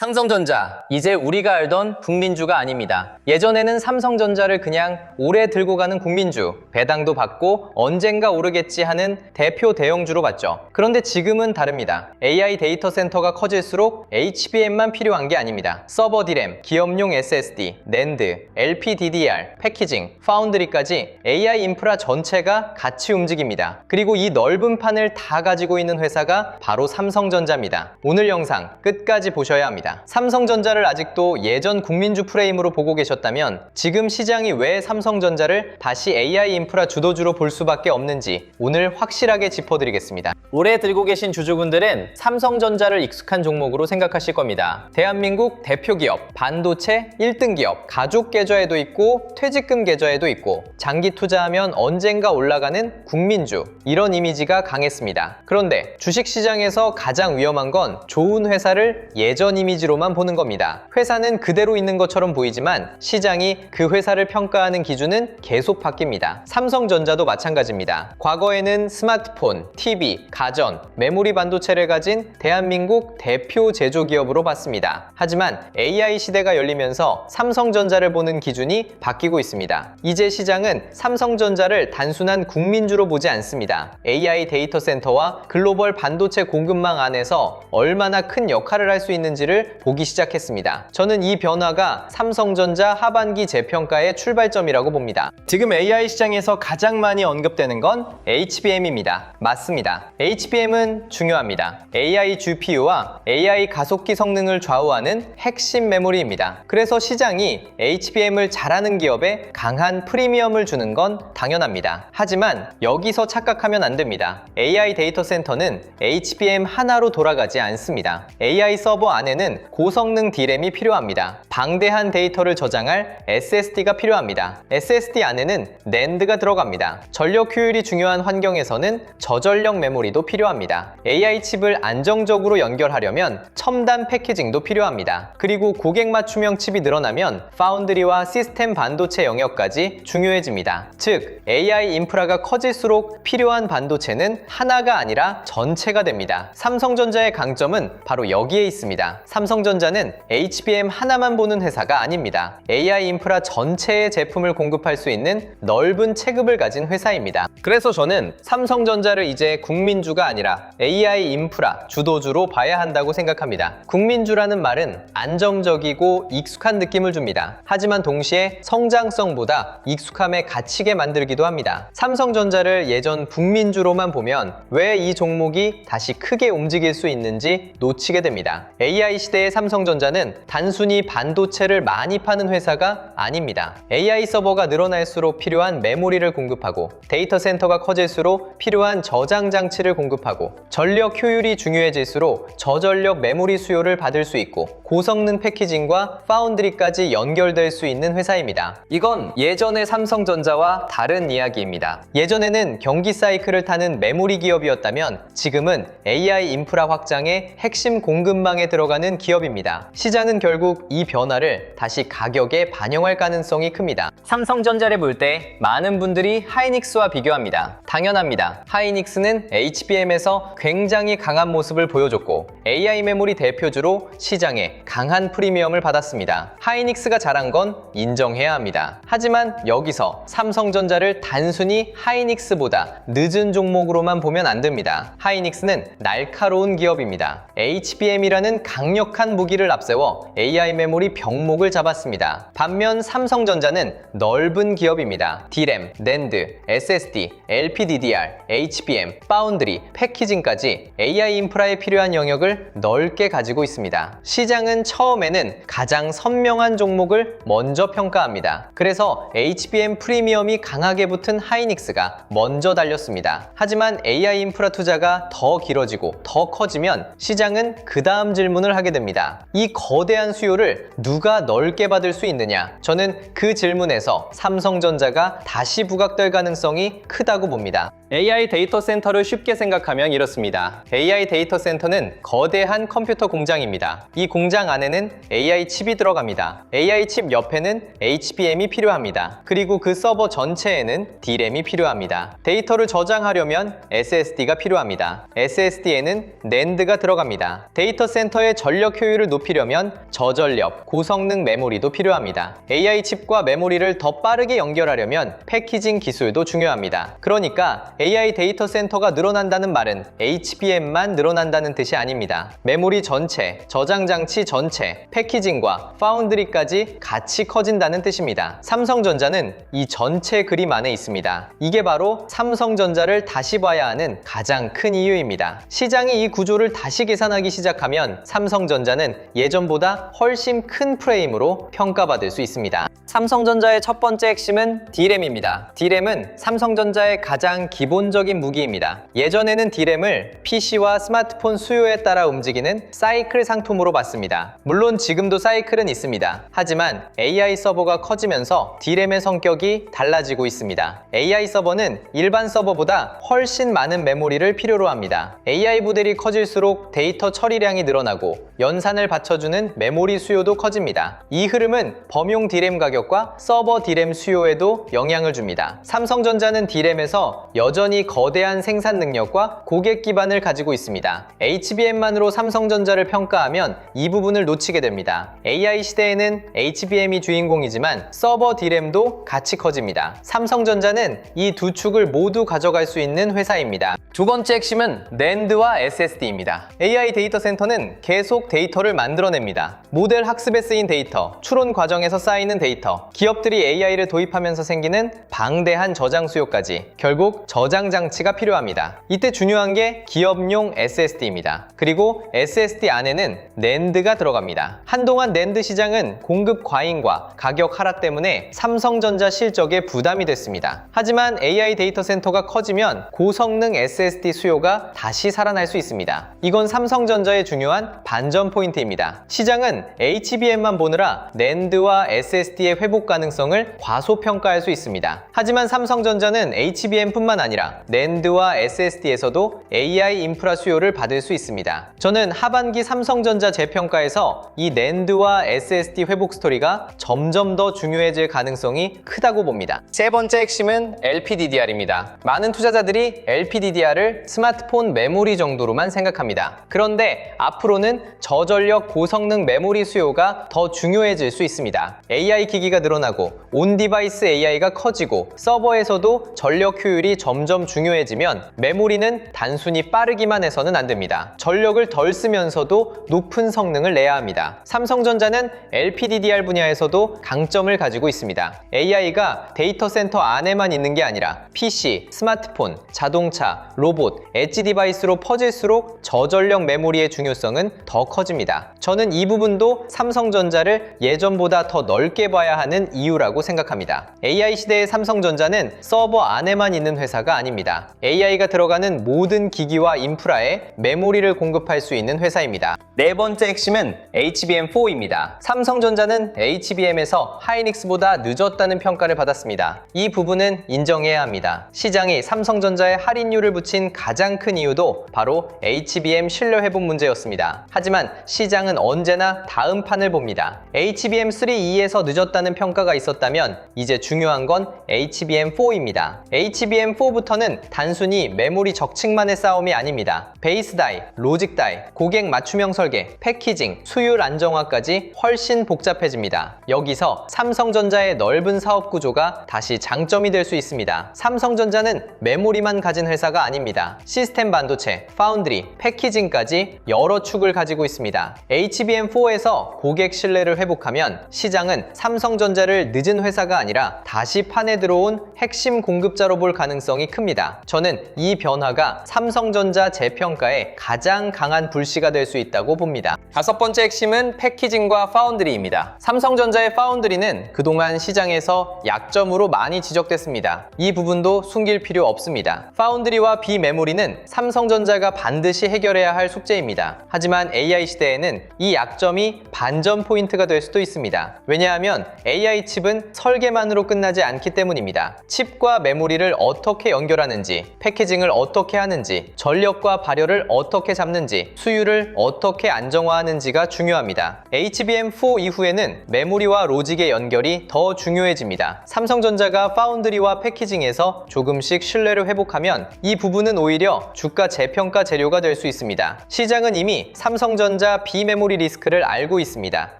삼성전자, 이제 우리가 알던 국민주가 아닙니다. 예전에는 삼성전자를 그냥 오래 들고 가는 국민주, 배당도 받고 언젠가 오르겠지 하는 대표 대형주로 봤죠. 그런데 지금은 다릅니다. AI 데이터 센터가 커질수록 HBM만 필요한 게 아닙니다. 서버 D램, 기업용 SSD, 낸드, LPDDR, 패키징, 파운드리까지 AI 인프라 전체가 같이 움직입니다. 그리고 이 넓은 판을 다 가지고 있는 회사가 바로 삼성전자입니다. 오늘 영상 끝까지 보셔야 합니다. 삼성전자를 아직도 예전 국민주 프레임으로 보고 계셨다면 지금 시장이 왜 삼성전자를 다시 AI 인프라 주도주로 볼 수밖에 없는지 오늘 확실하게 짚어드리겠습니다. 오래 들고 계신 주주분들은 삼성전자를 익숙한 종목으로 생각하실 겁니다. 대한민국 대표 기업, 반도체 1등 기업, 가족 계좌에도 있고 퇴직금 계좌에도 있고 장기 투자하면 언젠가 올라가는 국민주, 이런 이미지가 강했습니다. 그런데 주식시장에서 가장 위험한 건 좋은 회사를 예전 이미지로만 보는 겁니다. 회사는 그대로 있는 것처럼 보이지만 시장이 그 회사를 평가하는 기준은 계속 바뀝니다. 삼성전자도 마찬가지입니다. 과거에는 스마트폰, TV, 가전, 메모리 반도체를 가진 대한민국 대표 제조기업으로 봤습니다. 하지만 AI 시대가 열리면서 삼성전자를 보는 기준이 바뀌고 있습니다. 이제 시장은 삼성전자를 단순한 국민주로 보지 않습니다. AI 데이터 센터와 글로벌 반도체 공급망 안에서 얼마나 큰 역할을 할 수 있는지를 보기 시작했습니다. 저는 이 변화가 삼성전자 하반기 재평가의 출발점이라고 봅니다. 지금 AI 시장에서 가장 많이 언급되는 건 HBM입니다. 맞습니다. HBM은 중요합니다. AI GPU와 AI 가속기 성능을 좌우하는 핵심 메모리입니다. 그래서 시장이 HBM을 잘하는 기업에 강한 프리미엄을 주는 건 당연합니다. 하지만 여기서 착각하면 안 됩니다. AI 데이터 센터는 HBM 하나로 돌아가지 않습니다. AI 서버 안에는 고성능 D램이 필요합니다. 방대한 데이터를 저장할 SSD가 필요합니다. SSD 안에는 낸드가 들어갑니다. 전력 효율이 중요한 환경에서는 저전력 메모리도 필요합니다. AI 칩을 안정적으로 연결하려면 첨단 패키징도 필요합니다. 그리고 고객 맞춤형 칩이 늘어나면 파운드리와 시스템 반도체 영역까지 중요해집니다. 즉, AI 인프라가 커질수록 필요한 반도체는 하나가 아니라 전체가 됩니다. 삼성전자의 강점은 바로 여기에 있습니다. 삼성전자는 HBM 하나만 보는 회사가 아닙니다. AI 인프라 전체의 제품을 공급할 수 있는 넓은 체급을 가진 회사입니다. 그래서 저는 삼성전자를 이제 국민주가 아니라 AI 인프라 주도주로 봐야 한다고 생각합니다. 국민주라는 말은 안정적이고 익숙한 느낌을 줍니다. 하지만 동시에 성장성보다 익숙함에 갇히게 만들기도 합니다. 삼성전자를 예전 국민주로만 보면 왜 이 종목이 다시 크게 움직일 수 있는지 놓치게 됩니다. AI 시대의 삼성전자는 단순히 반도체를 많이 파는 회사가 아닙니다. AI 서버가 늘어날수록 필요한 메모리를 공급하고 데이터 센터가 커질수록 필요한 저장 장치를 공급하고 전력 효율이 중요해질수록 저전력 메모리 수요를 받을 수 있고 고성능 패키징과 파운드리까지 연결될 수 있는 회사입니다. 이건 예전의 삼성전자와 다른 이야기입니다. 예전에는 경기 사이클을 타는 메모리 기업이었다면 지금은 AI 인프라 확장의 핵심 공급망에 들어가는 기업입니다. 시장은 결국 이 변화를 다시 가격에 반영할 가능성이 큽니다. 삼성전자를 볼 때 많은 분들이 하이닉스와 비교합니다. 당연합니다. 하이닉스는 HBM에서 굉장히 강한 모습을 보여줬고 AI 메모리 대표주로 시장에 강한 프리미엄을 받았습니다. 하이닉스가 잘한 건 인정해야 합니다. 하지만 여기서 삼성전자를 단순히 하이닉스보다 늦은 종목으로만 보면 안 됩니다. 하이닉스는 날카로운 기업입니다. HBM이라는 강력한 무기를 앞세워 AI 메모리 병목을 잡았습니다. 반면 삼성전자는 넓은 기업입니다. D램, 낸드, SSD, LPDDR, HBM, 파운드리, 패키징까지 AI 인프라에 필요한 영역을 넓게 가지고 있습니다. 시장은 처음에는 가장 선명한 종목을 먼저 평가합니다. 그래서 HBM 프리미엄이 강하게 붙은 하이닉스가 먼저 달렸습니다. 하지만 AI 인프라 투자가 더 길어지고 더 커지면 시장은 그 다음 질문을 하게 됩니다. 이 거대한 수요를 누가 넓게 받을 수 있느냐? 저는 그 질문에서 삼성전자가 다시 부각될 가능성이 크다고 봅니다. AI 데이터 센터를 쉽게 생각하면 이렇습니다. AI 데이터 센터는 거대한 컴퓨터 공장입니다. 이 공장 안에는 AI 칩이 들어갑니다. AI 칩 옆에는 HBM이 필요합니다. 그리고 그 서버 전체에는 D램이 필요합니다. 데이터를 저장하려면 SSD가 필요합니다. SSD에는 NAND가 들어갑니다. 데이터 센터의 전력 효율을 높이려면 저전력, 고성능 메모리도 필요합니다. AI 칩과 메모리를 더 빠르게 연결하려면 패키징 기술도 중요합니다. 그러니까 AI 데이터 센터가 늘어난다는 말은 HBM만 늘어난다는 뜻이 아닙니다. 메모리 전체, 저장 장치 전체, 패키징과 파운드리까지 같이 커진다는 뜻입니다. 삼성전자는 이 전체 그림 안에 있습니다. 이게 바로 삼성전자를 다시 봐야 하는 가장 큰 이유입니다. 시장이 이 구조를 다시 계산하기 시작하면 삼성전자는 예전보다 훨씬 큰 프레임으로 평가받을 수 있습니다. 삼성전자의 첫 번째 핵심은 D램입니다. D램은 삼성전자의 가장 기본적인 무기입니다. 예전에는 D램을 PC와 스마트폰 수요에 따라 움직이는 사이클 상품으로 봤습니다. 물론 지금도 사이클은 있습니다. 하지만 AI 서버가 커지면서 D램의 성격이 달라지고 있습니다. AI 서버는 일반 서버보다 훨씬 많은 메모리를 필요로 합니다. AI 모델이 커질수록 데이터 처리량이 늘어나고 연산을 받쳐주는 메모리 수요도 커집니다. 이 흐름은 범용 D램 가격과 서버 D램 수요에도 영향을 줍니다. 삼성전자는 D램에서 여전히 거대한 생산 능력과 고객 기반을 가지고 있습니다. HBM만으로 삼성전자를 평가하면 이 부분을 놓치게 됩니다. AI 시대에는 HBM이 주인공이지만 서버 D램도 같이 커집니다. 삼성전자는 이 두 축을 모두 가져갈 수 있는 회사입니다. 두 번째 핵심은 NAND와 SSD입니다. AI 데이터 센터는 계속 데이터를 만들어냅니다. 모델 학습에 쓰인 데이터, 추론 과정에서 쌓이는 데이터, 기업들이 AI를 도입하면서 생기는 방대한 저장 수요까지 결국 저장 장치가 필요합니다. 이때 중요한 게 기업용 SSD입니다. 그리고 SSD 안에는 NAND가 들어갑니다. 한동안 NAND 시장은 공급 과잉과 가격 하락 때문에 삼성전자 실적에 부담이 됐습니다. 하지만 AI 데이터 센터가 커지면 고성능 SSD 수요가 다시 살아날 수 있습니다. 이건 삼성전자의 중요한 반전 포인트입니다. 시장은 HBM만 보느라 NAND와 SSD의 회복 가능성을 과소평가할 수 있습니다. 하지만 삼성전자는 HBM뿐만 아니라 NAND와 SSD에서도 AI 인프라 수요를 받을 수 있습니다. 저는 하반기 삼성전자 재평가에서 이 NAND와 SSD 회복 스토리가 점점 더 중요해질 가능성이 크다고 봅니다. 세 번째 핵심은 LPDDR입니다. 많은 투자자들이 LPDDR을 스마트폰 메모리 정도로만 생각합니다. 그런데 앞으로는 저전력 고성능 메모리 수요가 더 중요해질 수 있습니다. AI 기기가 늘어나고 온디바이스 AI가 커지고 서버에서도 전력 효율이 점점 중요해지면 메모리는 단순히 빠르기만 해서는 안 됩니다. 전력을 덜 쓰면서도 높은 성능을 내야 합니다. 삼성전자는 LPDDR 분야에서도 강점을 가지고 있습니다. AI가 데이터 센터 안에만 있는 게 아니라 PC, 스마트폰, 자동차, 로봇, 엣지 디바이스로 퍼질수록 저전력 메모리의 중요성은 더 커집니다. 저는 이 부분도 삼성전자를 예전보다 더 넓게 봐야 하는 이유라고 생각합니다. AI 시대의 삼성전자는 서버 안에만 있는 회사가 아닙니다. AI가 들어가는 모든 기기와 인프라에 메모리를 공급할 수 있는 회사입니다. 네 번째 핵심은 HBM4입니다. 삼성전자는 HBM에서 하이닉스보다 늦었다는 평가를 받았습니다. 이 부분은 인정해야 합니다. 시장이 삼성전자에 할인율을 붙인 가장 큰 이유도 바로 HBM 신뢰 회복 문제였습니다. 하지만 시장은 언제나 다음 판을 봅니다. HBM3E에서 늦었다는 평가가 있었다면 이제 중요한 건 HBM4입니다. HBM4부터는 단순히 메모리 적층만의 싸움이 아닙니다. 베이스 다이, 로직 다이, 고객 맞춤형 설계, 패키징, 수율 안정화까지 훨씬 복잡해집니다. 여기서 삼성전자의 넓은 사업 구조가 다시 장점이 될 수 있습니다. 삼성전자는 메모리만 가진 회사가 아닙니다. 시스템 반도체, 파운드리, 패키징까지 여러 축을 가지고 있습니다. HBM4에서 고객 신뢰를 회복하면 시장은 삼성전자를 늦은 회사가 아니라 다시 판에 들어온 핵심 공급자로 볼 가능성이 큽니다. 저는 이 변화가 삼성전자 재평가에 가장 강한 불씨가 될 수 있다고 봅니다. 다섯 번째 핵심은 패키징과 파운드리입니다. 삼성전자의 파운드리는 그동안 시장에서 약점으로 많이 지적됐습니다. 이 부분도 숨길 필요 없습니다. 파운드리와 비메모리는 삼성전자가 반드시 해결해야 할 숙제입니다. 하지만 AI 시대에는 이 약점이 반전 포인트가 될 수도 있습니다. 왜냐하면 AI 칩은 설계만으로 끝나지 않기 때문입니다. 칩과 메모리를 어떻게 연결하는지, 패키징을 어떻게 하는지, 전력과 발열을 어떻게 잡는지, 수율을 어떻게 안정화하는지가 중요합니다. HBM4 이후에는 메모리와 로직의 연결이 더 중요해집니다. 삼성전자가 파운드리와 패키징에서 조금씩 신뢰를 회복하면 이 부분은 오히려 주가 재평가 재료가 될 수 있습니다. 시장은 이미 삼성전자 비메모리 리스크를 알고 있습니다.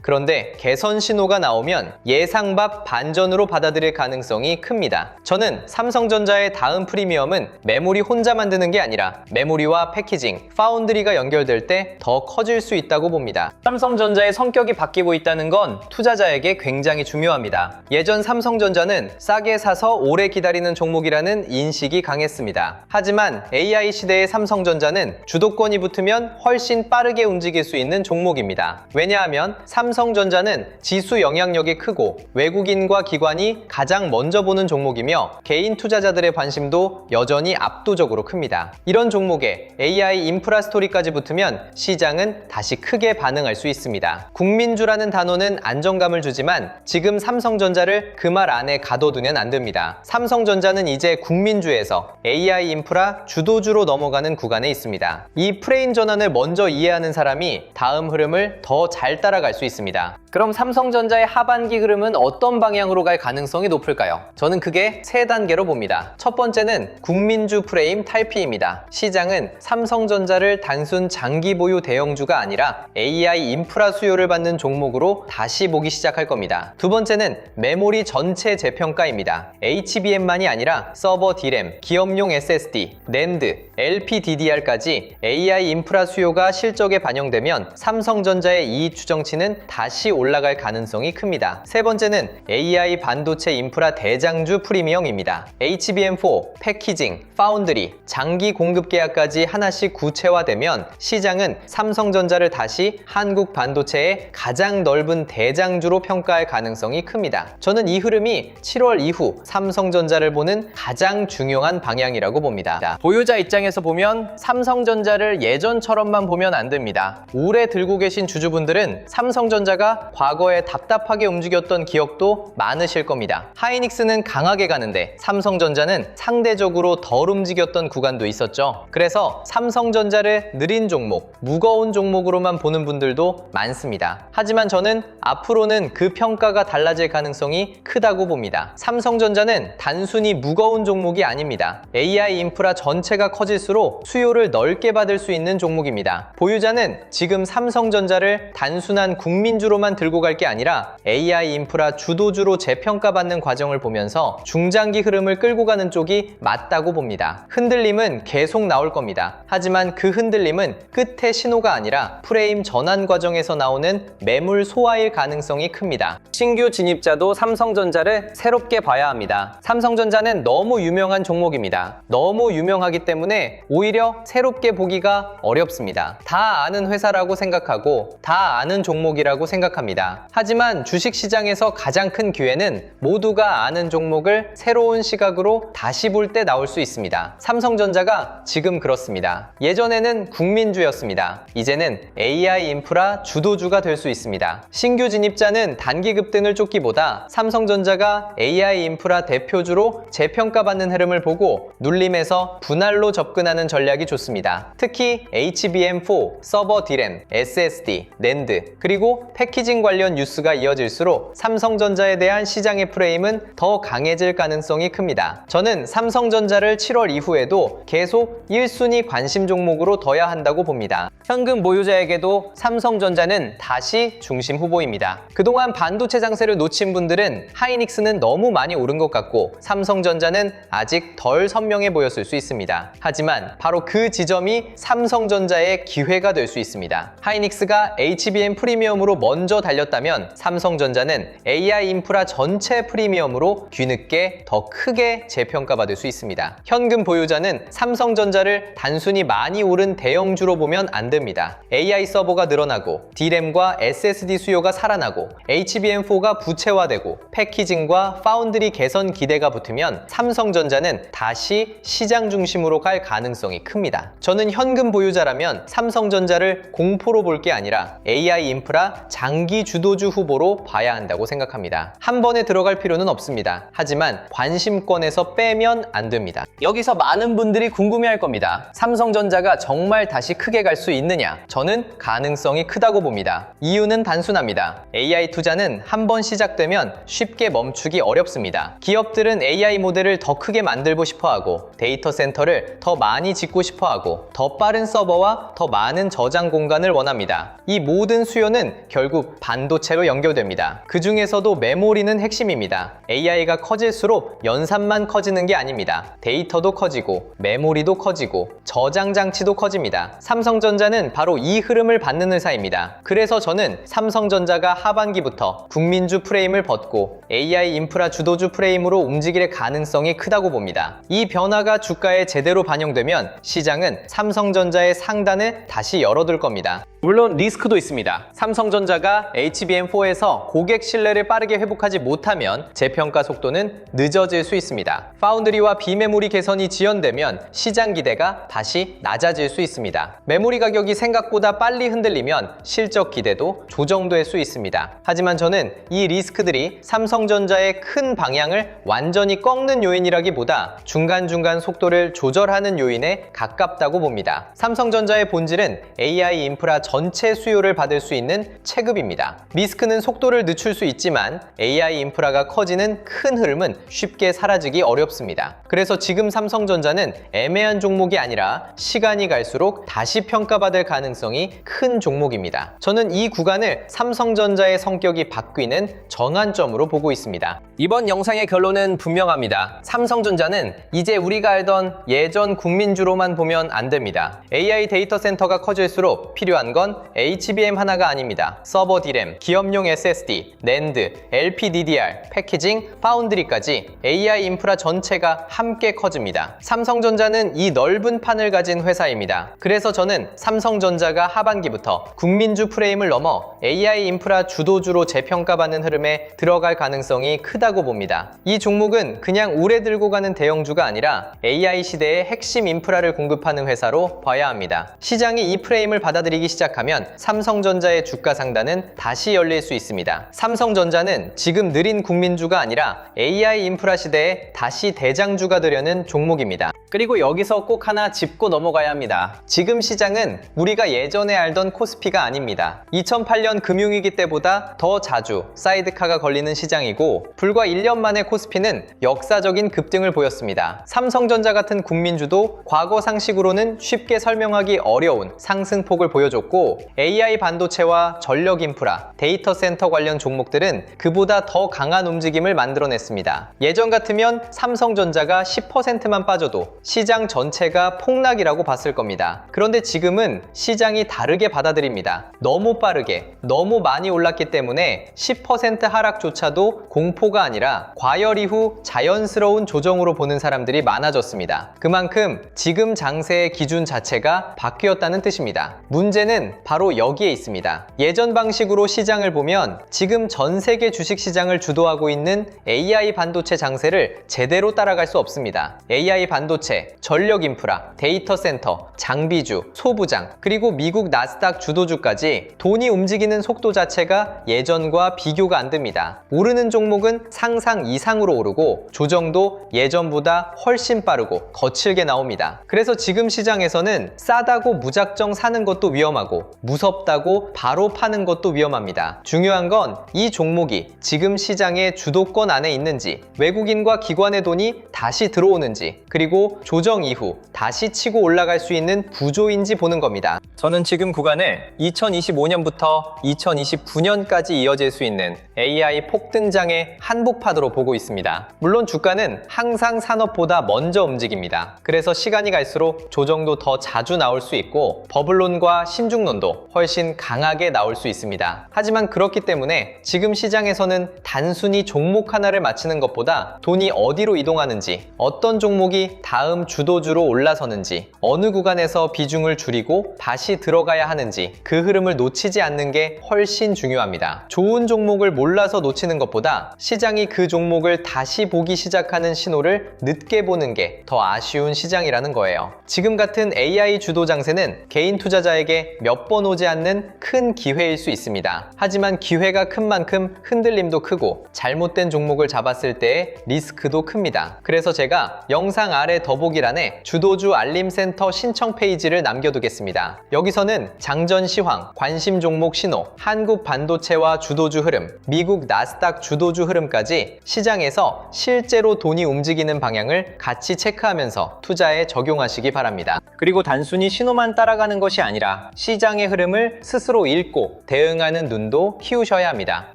그런데 개선 신호가 나오면 예상 밖 반전으로 받아들일 가능성이 큽니다. 저는 삼성전자의 다음 프리미엄은 메모리 혼자 만드는 게 아니라 메모리와 패키징, 파운드리가 연결될 때 더 커질 수 있다고 봅니다. 삼성전자의 성격이 바뀌고 있다는 건 투자자에게 굉장히 중요합니다. 예전 삼성전자는 싸게 사서 오래 기다리는 종목이라는 인식이 강했습니다. 하지만 AI 시대의 삼성전자는 주도권이 붙으면 훨씬 빠르게 움직일 수 있는 종목입니다. 왜냐하면 삼성전자는 지수 영향력이 크고 외국인과 기관이 가장 먼저 보는 종목이며 개인 투자자들의 관심도 여전히 압도적으로 큽니다. 이런 종목에 AI 인프라 스토리까지 붙으면 시장은 다시 크게 반응할 수 있습니다. 국민주라는 단어는 안정감을 주지만 지금 삼성전자를 그 말 안에 가둬두면 안 됩니다. 삼성전자는 이제 국민주에서 AI 인프라 주도주로 넘어가는 구간에 있습니다. 이 프레임 전환을 먼저 이해하는 사람이 다음 흐름을 더 잘 따라갈 수 있습니다. 그럼 삼성전자의 하반기 흐름은 어떤 방향으로 갈 가능성이 높을까요? 저는 그게 세 단계로 봅니다. 첫 번째는 국민주 프레임 탈피입니다. 시장은 삼성전자를 단순 장기 보유 대형주가 아니라 AI 인프라 수요를 받는 종목으로 다시 보기 시작할 겁니다. 두 번째는 메모리 전체 재평가입니다. HBM만이 아니라 서버 D램, 기업용 SSD, NAND, LPDDR까지 AI 인프라 수요가 실적에 반영되면 삼성전자의 이 추정치는 다시 올라갈 가능성이 큽니다. 세 번째는 AI 반도체 인프라 대장주 프리미엄입니다. HBM4, 패키징, 파운드리, 장기 공급 계약까지 하나씩 구체화되면 시장은 삼성전자를 다시 한국 반도체의 가장 넓은 대장주로 평가할 가능성이 큽니다. 저는 이 흐름이 7월 이후 삼성전자를 보는 가장 중요한 방향이라고 봅니다. 보유자 입장에서 보면 삼성전자를 예전처럼만 보면 안 됩니다. 오래 들고 계신 주주분들은 삼성전자가 과거에 답답하게 움직였던 기억도 많으실 겁니다. 하이닉스는 강하게 가는데 삼성전자는 상대적으로 덜 움직였던 구간도 있었죠. 그래서 삼성전자를 느린 종목, 무거운 종목으로만 보는 분들도 많습니다. 하지만 저는 앞으로는 그 평가가 달라질 가능성이 크다고 봅니다. 삼성전자는 단순히 무거운 종목이 아닙니다. AI 인프라 전체가 커질수록 수요를 넓게 받을 수 있는 종목입니다. 보유자는 지금 삼성전자를 단순한 국민주로만 들고 갈 게 아니라 AI 인프라 주도주로 재평가받는 과정을 보면서 중장기 흐름을 끌고 가는 쪽이 맞다고 봅니다. 흔들림은 계속 나올 겁니다. 하지만 그 흔들림은 끝의 신호가 아니라 프레임 전환 과정에서 나오는 매물 소화일 가능성이 큽니다. 신규 진입자도 삼성전자를 새롭게 봐야 합니다. 삼성전자는 너무 유명한 종목입니다. 너무 유명하기 때문에 오히려 새롭게 보기가 어렵습니다. 다 아는 회사라고 생각하고 다 아는 종목이라고 생각합니다. 하지만 주식시장에서 가장 큰 기회는 모두가 아는 종목을 새로운 시각으로 다시 볼 때 나올 수 있습니다. 삼성전자가 지금 그렇습니다. 예전에는 국민주였습니다. 이제는 AI 인프라 주도주가 될 수 있습니다. 신규 진입자는 단기 급등을 쫓기보다 삼성전자가 AI 인프라 대표주로 재평가받는 흐름을 보고 눌림에서 분할로 접근하는 전략이 좋습니다. 특히 HBM4, 서버 D램, SSD, NAND, 그리고 패키징 관련 뉴스가 이어질수록 삼성전자에 대한 시장의 프레임은 더 강해질 가능성이 큽니다. 저는 삼성전자를 7월 이후에도 계속 1순위 관심 종목으로 둬야 한다고 봅니다. 현금 보유자에게도 삼성전자는 다시 중심 후보입니다. 그동안 반도체 장세를 놓친 분들은 하이닉스는 너무 많이 오른 것 같고 삼성전자는 아직 덜 선명해 보였을 수 있습니다. 하지만 바로 그 지점이 삼성전자의 기회가 될 수 있습니다. 하이닉스가 HBM 프리미엄으로 먼저 달렸다면 삼성전자는 AI 인프라 전체 프리미엄으로 뒤늦게 더 크게 재평가받을 수 있습니다. 현금 보유자는 삼성전자를 단순히 많이 오른 대형주로 보면 안 됩니다. AI 서버가 늘어나고 D램과 SSD 수요가 살아나고 HBM4가 부채화되고 패키징과 파운드리 개선 기대가 붙으면 삼성전자는 다시 시장 중심으로 갈 가능성이 큽니다. 저는 현금 보유자라면 삼성전자를 공포로 볼 게 아니라 AI 인프라 장기 주도주 후보로 봐야 한다고 생각합니다. 한 번에 들어갈 필요는 없습니다. 하지만 관심권에서 빼면 안 됩니다. 여기서 많은 분들이 궁금해할 겁니다. 삼성전자가 정말 다시 크게 갈 수 있느냐? 저는 가능성이 크다고 봅니다. 이유는 단순합니다. AI 투자는 한 번 시작되면 쉽게 멈추기 어렵습니다. 기업들은 AI 모델을 더 크게 만들고 싶어하고 데이터 센터를 더 많이 짓고 싶어하고 더 빠른 서버와 더 많은 저장 공간을 원합니다. 이 모든 수요는 결국 반도체로 연결됩니다. 그 중에서도 메모리는 핵심입니다. AI가 커질수록 연산만 커지는 게 아닙니다. 데이터도 커지고 메모리도 커지고 저장 장치도 커집니다. 삼성전자는 바로 이 흐름을 받는 회사입니다. 그래서 저는 삼성전자가 하반기부터 국민주 프레임을 벗고 AI 인프라 주도주 프레임으로 움직일 가능성이 크다고 봅니다. 이 변화가 주가에 제대로 반영되면 시장은 삼성전자의 상단을 다시 열어둘 겁니다. 물론 리스크도 있습니다. 삼성전자가 HBM4에서 고객 신뢰를 빠르게 회복하지 못하면 재평가 속도는 늦어질 수 있습니다. 파운드리와 비메모리 개선이 지연되면 시장 기대가 다시 낮아질 수 있습니다. 메모리 가격이 생각보다 빨리 흔들리면 실적 기대도 조정될 수 있습니다. 하지만 저는 이 리스크들이 삼성전자의 큰 방향을 완전히 꺾는 요인이라기보다 중간중간 속도를 조절하는 요인에 가깝다고 봅니다. 삼성전자의 본질은 AI 인프라 전체 수요를 받을 수 있는 체급입니다. 리스크는 속도를 늦출 수 있지만 AI 인프라가 커지는 큰 흐름은 쉽게 사라지기 어렵습니다. 그래서 지금 삼성전자는 애매한 종목이 아니라 시간이 갈수록 다시 평가받을 가능성이 큰 종목입니다. 저는 이 구간을 삼성전자의 성격이 바뀌는 전환점으로 보고 있습니다. 이번 영상의 결론은 분명합니다. 삼성전자는 이제 우리가 알던 예전 국민주로만 보면 안 됩니다. AI 데이터 센터가 커질수록 필요한 건 HBM 하나가 아닙니다. 서버 D램, 기업용 SSD, NAND, LPDDR, 패키징, 파운드리까지 AI 인프라 전체가 함께 커집니다. 삼성전자는 이 넓은 판을 가진 회사입니다. 그래서 저는 삼성전자가 하반기부터 국민주 프레임을 넘어 AI 인프라 주도주로 재평가받는 흐름에 들어갈 가능성이 크다고 봅니다. 이 종목은 그냥 오래 들고 가는 대형주가 아니라 AI 시대의 핵심 인프라를 공급하는 회사로 봐야 합니다. 시장이 이 프레임을 받아들이기 시작하면 삼성전자의 주가 상단은 다시 열릴 수 있습니다. 삼성전자는 지금 느린 국민주가 아니라 AI 인프라 시대에 다시 대장주가 되려는 종목입니다. 그리고 여기서 꼭 하나 짚고 넘어가야 합니다. 지금 시장은 우리가 예전에 알던 코스피가 아닙니다. 2008년 금융위기 때보다 더 자주 사이드카가 걸리는 시장이고 불과 1년 만에 코스피는 역사적인 급등을 보였습니다. 삼성전자 같은 국민주도 과거 상식으로는 쉽게 설명하기 어려운 상승폭을 보여줬고 AI 반도체와 전력 인프라, 데이터 센터 관련 종목들은 그보다 더 강한 움직임을 만들어냈습니다. 예전 같으면 삼성전자가 10%만 빠져도 시장 전체가 폭락이라고 봤을 겁니다. 그런데 지금은 시장이 다르게 받아들입니다. 너무 빠르게, 너무 많이 올랐기 때문에 10% 하락조차도 공포가 아니라 과열 이후 자연스러운 조정으로 보는 사람들이 많아졌습니다. 그만큼 지금 장세의 기준 자체가 바뀌었다는 뜻입니다. 문제는 바로 여기에 있습니다. 예전 방식으로 시장을 보면 지금 전 세계 주식시장을 주도하고 있는 AI 반도체 장세를 제대로 따라갈 수 없습니다. AI 반도체, 전력 인프라, 데이터 센터, 장비주, 소부장, 그리고 미국 나스닥 주도주까지 돈이 움직이는 속도 자체가 예전과 비교가 안 됩니다. 오르는 종목은 상상 이상으로 오르고 조정도 예전보다 훨씬 빠르고 거칠게 나옵니다. 그래서 지금 시장에서는 싸다고 무작정 사는 것도 위험하고 무섭다고 바로 파는 것도 위험합니다. 중요한 건 이 종목이 지금 시장의 주도권 안에 있는지, 외국인과 기관의 돈이 다시 들어오는지, 그리고 조정 이후 다시 치고 올라갈 수 있는 구조인지 보는 겁니다. 저는 지금 구간을 2025년부터 2029년까지 이어질 수 있는 AI 폭등장의 한복판으로 보고 있습니다. 물론 주가는 항상 산업보다 먼저 움직입니다. 그래서 시간이 갈수록 조정도 더 자주 나올 수 있고 버블론과 신중 상승론도 훨씬 강하게 나올 수 있습니다. 하지만 그렇기 때문에 지금 시장에서는 단순히 종목 하나를 맞히는 것보다 돈이 어디로 이동하는지, 어떤 종목이 다음 주도주로 올라서는지, 어느 구간에서 비중을 줄이고 다시 들어가야 하는지 그 흐름을 놓치지 않는 게 훨씬 중요합니다. 좋은 종목을 몰라서 놓치는 것보다 시장이 그 종목을 다시 보기 시작하는 신호를 늦게 보는 게 더 아쉬운 시장이라는 거예요. 지금 같은 AI 주도 장세는 개인 투자자에게 몇 번 오지 않는 큰 기회일 수 있습니다. 하지만 기회가 큰 만큼 흔들림도 크고 잘못된 종목을 잡았을 때의 리스크도 큽니다. 그래서 제가 영상 아래 더보기란에 주도주 알림센터 신청 페이지를 남겨두겠습니다. 여기서는 장전 시황, 관심 종목 신호, 한국 반도체와 주도주 흐름, 미국 나스닥 주도주 흐름까지 시장에서 실제로 돈이 움직이는 방향을 같이 체크하면서 투자에 적용하시기 바랍니다. 그리고 단순히 신호만 따라가는 것이 아니라 시장의 흐름을 스스로 읽고 대응하는 눈도 키우셔야 합니다.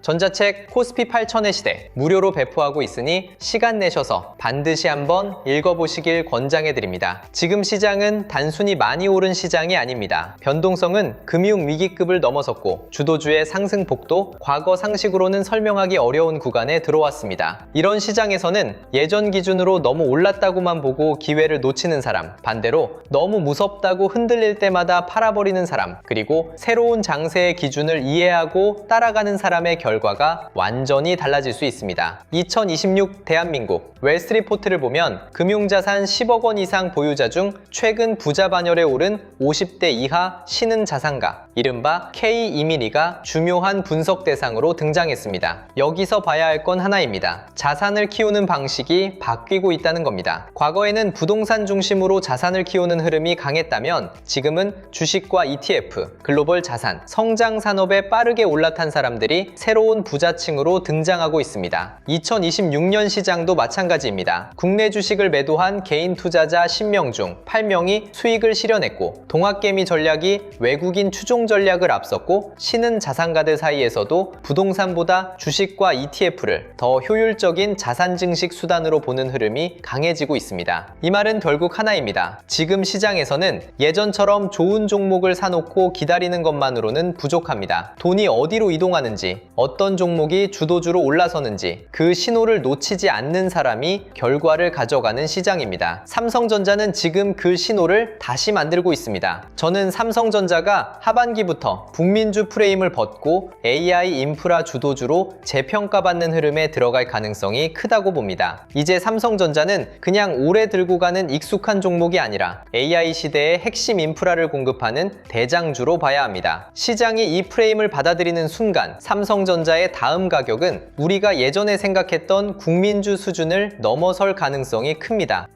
전자책 코스피 8000의 시대 무료로 배포하고 있으니 시간 내셔서 반드시 한번 읽어보시길 권장해드립니다. 지금 시장은 단순히 많이 오른 시장이 아닙니다. 변동성은 금융위기급을 넘어섰고 주도주의 상승폭도 과거 상식으로는 설명하기 어려운 구간에 들어왔습니다. 이런 시장에서는 예전 기준으로 너무 올랐다고만 보고 기회를 놓치는 사람, 반대로 너무 무섭다고 흔들릴 때마다 팔아버리는 사람, 그리고 새로운 장세의 기준을 이해하고 따라가는 사람의 결과가 완전히 달라질 수 있습니다. 2026 대한민국 웰스트리포트를 보면 금융자산 10억 원 이상 보유자 중 최근 부자 반열에 오른 50대 이하 신흥 자산가, 이른바 K-이민희가 중요한 분석 대상으로 등장했습니다. 여기서 봐야 할 건 하나입니다. 자산을 키우는 방식이 바뀌고 있다는 겁니다. 과거에는 부동산 중심으로 자산을 키우는 흐름이 강했다면 지금은 주식과 ETF, 글로벌 자산, 성장 산업에 빠르게 올라탄 사람들이 새로운 부자층으로 등장하고 있습니다. 2026년 시장도 마찬가지입니다. 국내 주식을 매도한 개인 투자자 10명 중 8명이 수익을 실현했고, 동학개미 전략이 외국인 추종 전략을 앞섰고, 신흥 자산가들 사이에서도 부동산보다 주식과 ETF를 더 효율적인 자산 증식 수단으로 보는 흐름이 강해지고 있습니다. 이 말은 결국 하나입니다. 지금 시장에서는 예전처럼 좋은 종목을 사놓고 기다리는 것만으로는 부족합니다. 돈이 어디로 이동하는지, 어떤 종목이 주도주로 올라서는지 그 신호를 놓치지 않는 사람이 결과를 가져가는 시장입니다. 삼성전자는 지금 그 신호를 다시 만들고 있습니다. 저는 삼성전자가 하반기부터 국민주 프레임을 벗고 AI 인프라 주도주로 재평가받는 흐름에 들어갈 가능성이 크다고 봅니다. 이제 삼성전자는 그냥 오래 들고 가는 익숙한 종목이 아니라 AI 시대의 핵심 인프라를 공급하는 대장주로 봐야 합니다. 시장이 이 프레임을 받아들이는 순간 삼성전자의 다음 가격은 우리가 예전에 생각했던 국민주 수준을 넘어설 가능성이 큽니다.